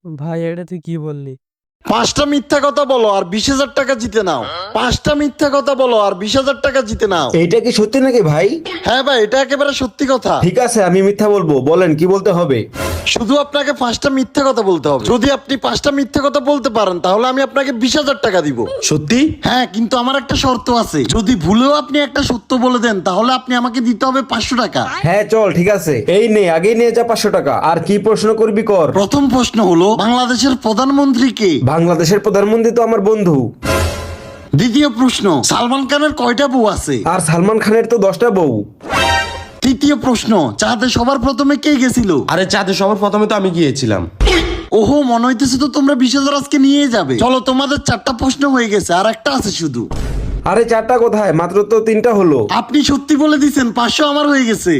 ভাই এটা তুই কি বললি? 5টা মিথ্যা কথা বলো আর 20,000 টাকা জিতে নাও। 5টা মিথ্যা কথা বলো আর 20,000 টাকা জিতে নাও। এইটা কি সত্যি নাকি ভাই? হ্যাঁ ভাই, এটা একেবারে সত্যি কথা। ঠিক আছে, আমি মিথ্যা বলবো, বলেন কি বলতে হবে। শুধু আপনাকে 5টা মিথ্যা কথা বলতে হবে। যদি আপনি 5টা মিথ্যা কথা বলতে পারেন তাহলে আমি আপনাকে 20,000 টাকা দিব। সত্যি? হ্যাঁ, কিন্তু আমার একটা শর্ত আছে। যদি ভুলেও আপনি একটা সত্য বলে দেন তাহলে আপনি আমাকে দিতে হবে 500 টাকা। হ্যাঁ চল, ঠিক আছে, এই নে আগেই নিয়ে যা 500 টাকা। আর কি প্রশ্ন করবি কর। প্রথম প্রশ্ন হলো, বাংলাদেশের প্রধানমন্ত্রী কে? বাংলাদেশের প্রধানমন্ত্রী তো আমার বন্ধু। দ্বিতীয় প্রশ্ন, সালমান খানের কয়টা বউ আছে? আর সালমান খানের তো 10টা বউ। তৃতীয় প্রশ্ন, চাঁদে সবার প্রথমে কে গেছিল? আরে চাঁদে সবার প্রথমে তো আমি গিয়েছিলাম। ওহো, মনে হইতেছে তো তোমরা 20,000 আজকে নিয়ে যাবে। চলো, তোমাদের 4টা প্রশ্ন হয়ে গেছে, আর একটা আছে শুধু। আরে 4টা কোথায়, মাত্র তো 3টা হলো। আপনি সত্যি বলে দিছেন, 500 আমার হয়ে গেছে।